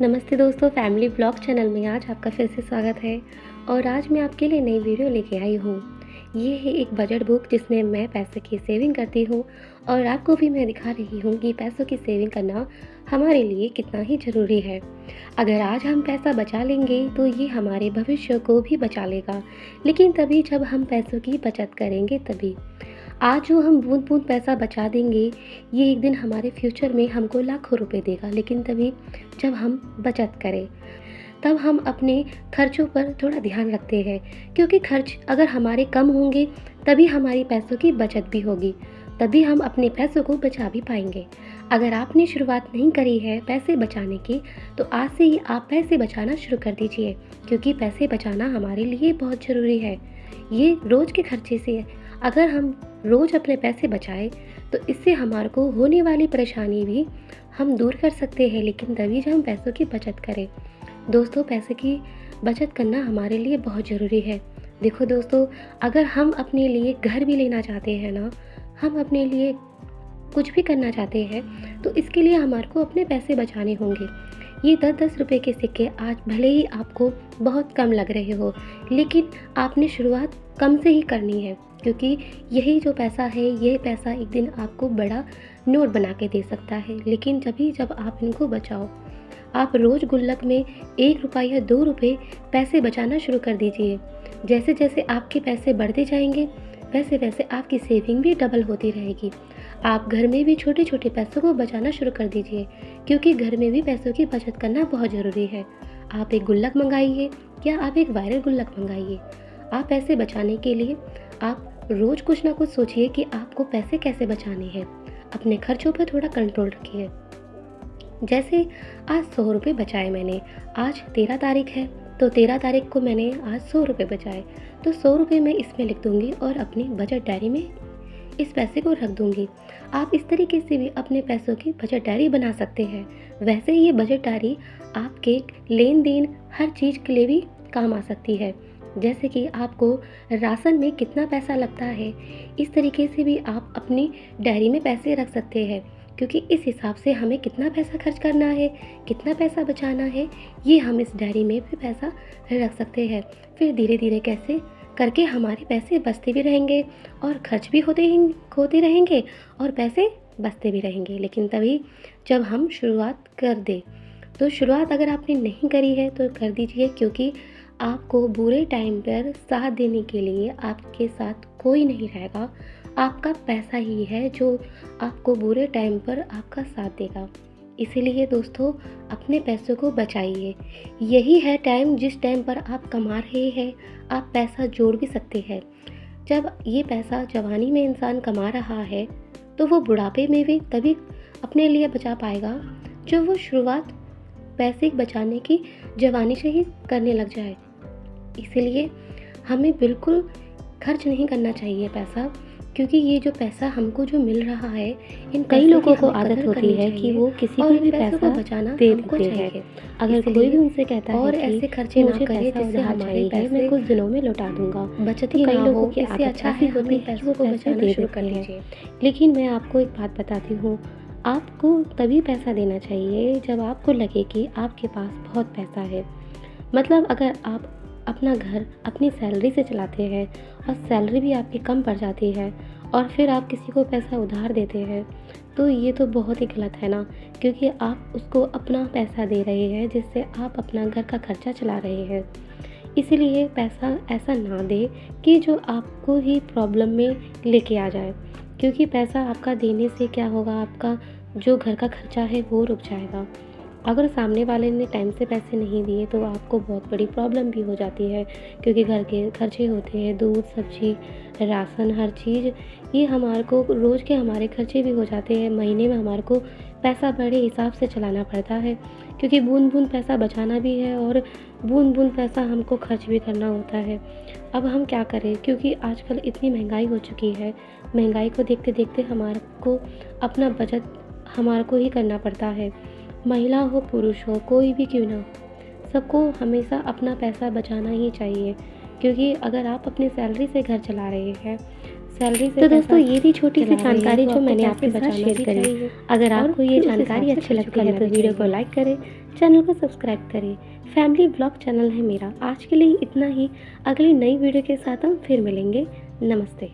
नमस्ते दोस्तों, family blog channel में आज आपका फिर से स्वागत है। और आज मैं आपके लिए नई वीडियो लेके आई हूँ। ये है एक बजट बुक जिसमें मैं पैसे की सेविंग करती हूँ और आपको भी मैं दिखा रही हूँ कि पैसों की सेविंग करना हमारे लिए कितना ही ज़रूरी है। अगर आज हम पैसा बचा लेंगे तो ये हमारे भविष्य को भी बचा लेगा, लेकिन तभी जब हम पैसों की बचत करेंगे तभी। आज जो हम बूँद-बूँद पैसा बचा देंगे, ये एक दिन हमारे फ्यूचर में हमको लाखों रुपए देगा, लेकिन तभी जब हम बचत करें। तब हम अपने खर्चों पर थोड़ा ध्यान रखते हैं, क्योंकि खर्च अगर हमारे कम होंगे, तभी हमारी पैसों की बचत भी होगी, तभी हम अपने पैसों को बचा भी पाएँगे। अगर आपने शुरुआत नहीं करी है पैसे बचाने की, तो आज से ही आप पैसे बचाना शुरू कर दीजिए, क्योंकि पैसे बचाना हमारे लिए बहुत ज़रूरी है। ये रोज़ के खर्चे से अगर हम रोज़ अपने पैसे बचाएँ, तो इससे हमारे को होने वाली परेशानी भी हम दूर कर सकते हैं, लेकिन तभी जब हम पैसों की बचत करें। दोस्तों, पैसे की बचत करना हमारे लिए बहुत ज़रूरी है। देखो दोस्तों, अगर हम अपने लिए घर भी लेना चाहते हैं ना, हम अपने लिए कुछ भी करना चाहते हैं, तो इसके लिए हमारे को अपने पैसे बचाने होंगे। ये 10-10 रुपए के सिक्के आज भले ही आपको बहुत कम लग रहे हो, लेकिन आपने शुरुआत कम से ही करनी है, क्योंकि यही जो पैसा है, ये पैसा एक दिन आपको बड़ा नोट बना के दे सकता है। लेकिन जब आप इनको बचाओ, आप रोज़ गुल्लक में 1 रुपया या 2 रुपए पैसे बचाना शुरू कर दीजिए। जैसे जैसे आपके पैसे बढ़ते जाएंगे, वैसे वैसे आपकी सेविंग भी डबल होती रहेगी। आप घर में भी छोटे छोटे पैसों को बचाना शुरू कर दीजिए, क्योंकि घर में भी पैसों की बचत करना बहुत ज़रूरी है। आप एक गुल्लक मंगाइए या आप एक वायरल गुल्लक मंगाइए। आप पैसे बचाने के लिए आप रोज़ कुछ ना कुछ सोचिए कि आपको पैसे कैसे बचाने हैं। अपने खर्चों पर थोड़ा कंट्रोल रखिए। जैसे आज 100 रुपये बचाए मैंने, आज 13 तारीख है, तो 13 तारीख को मैंने आज 100 रुपये बचाए, तो 100 रुपये मैं इसमें लिख दूँगी और अपनी बचत डायरी में इस पैसे को रख दूँगी। आप इस तरीके से भी अपने पैसों की बचत डायरी बना सकते हैं। वैसे ये बचत डायरी आपके लेन देन हर चीज़ के लिए भी काम आ सकती है। जैसे कि आपको राशन में कितना पैसा लगता है, इस तरीके से भी आप अपनी डायरी में पैसे रख सकते हैं, क्योंकि इस हिसाब से हमें कितना पैसा खर्च करना है, कितना पैसा बचाना है, ये हम इस डायरी में भी पैसा रख सकते हैं। फिर धीरे धीरे कैसे करके हमारे पैसे बचते भी रहेंगे और खर्च भी होते रहेंगे और पैसे बचते भी रहेंगे। लेकिन तभी जब हम शुरुआत कर दें, तो शुरुआत अगर आपने नहीं करी है तो कर दीजिए, क्योंकि आपको बुरे टाइम पर साथ देने के लिए आपके साथ कोई नहीं रहेगा। आपका पैसा ही है जो आपको बुरे टाइम पर आपका साथ देगा। इसीलिए दोस्तों, अपने पैसों को बचाइए। यही है टाइम जिस टाइम पर आप कमा रहे हैं, आप पैसा जोड़ भी सकते हैं। जब ये पैसा जवानी में इंसान कमा रहा है, तो वो बुढ़ापे में भी तभी अपने लिए बचा पाएगा जब वो शुरुआत पैसे बचाने की जवानी से ही करने लग जाए। इसीलिए हमें बिल्कुल खर्च नहीं करना चाहिए पैसा, क्योंकि ये जो पैसा हमको जो मिल रहा है, इन कई लोगों को हमें आदत कदर होती करनी है चाहिए कि वो किसी और को इन भी पैसों को पैसा बचाना दे हमको देते हैं। चाहिए। अगर कोई भी उनसे कहता और है कि ऐसे खर्चे ना मुझे करें पैसा जिससे उधार हमारे चाहिए, पैसे मैं कुछ दिनों में लौटा दूंगा। बचत तो ही कई ना लोगों हो। की इससे आदत अच्छा ऐसी है होती अपने है कि पैसों वो को पैसे बचाना दे शुरू कर देते हैं। दीजिए। लेकिन मैं आपको एक बात बताती हूँ, आपको तभी पैसा देना चाहिए जब आपको लगे कि आपके पास बहुत पैसा है। मतलब अगर आप अपना घर अपनी सैलरी से चलाते हैं और सैलरी भी आपकी कम पड़ जाती है और फिर आप किसी को पैसा उधार देते हैं, तो ये तो बहुत ही गलत है ना, क्योंकि आप उसको अपना पैसा दे रहे हैं जिससे आप अपना घर का खर्चा चला रहे हैं। इसीलिए पैसा ऐसा ना दे कि जो आपको ही प्रॉब्लम में लेके आ जाए, क्योंकि पैसा आपका देने से क्या होगा, आपका जो घर का खर्चा है वो रुक जाएगा। अगर सामने वाले ने टाइम से पैसे नहीं दिए तो आपको बहुत बड़ी प्रॉब्लम भी हो जाती है, क्योंकि घर के खर्चे होते हैं, दूध, सब्जी, राशन, हर चीज़। ये हमारे को रोज़ के हमारे खर्चे भी हो जाते हैं। महीने में हमारे को पैसा बड़े हिसाब से चलाना पड़ता है, क्योंकि बूंद बूंद पैसा बचाना भी है और बूंद बूंद पैसा हमको खर्च भी करना होता है। अब हम क्या करें, क्योंकि आजकल इतनी महंगाई हो चुकी है। महंगाई को देखते देखते हमारे को अपना बचत हमारे को ही करना पड़ता है। महिला हो, पुरुष हो, कोई भी क्यों ना हो, सबको हमेशा अपना पैसा बचाना ही चाहिए, क्योंकि अगर आप अपनी सैलरी से घर चला रहे हैं, सैलरी से तो दोस्तों पैसा ये थी छोटी सी चला रही है, जानकारी तो जो आपको मैंने पैसे आपके साथ बचाना शेयर भी करी। चाहिए अगर और आपको ये फिर उस जानकारी हिसाब से अच्छी खर्च लगती है करना तो भी वीडियो को चाहिए। लाइक करें, चैनल को सब्सक्राइब करें। फैमिली ब्लॉग चैनल है मेरा। आज के लिए इतना ही। अगली नई वीडियो के साथ हम फिर मिलेंगे। नमस्ते।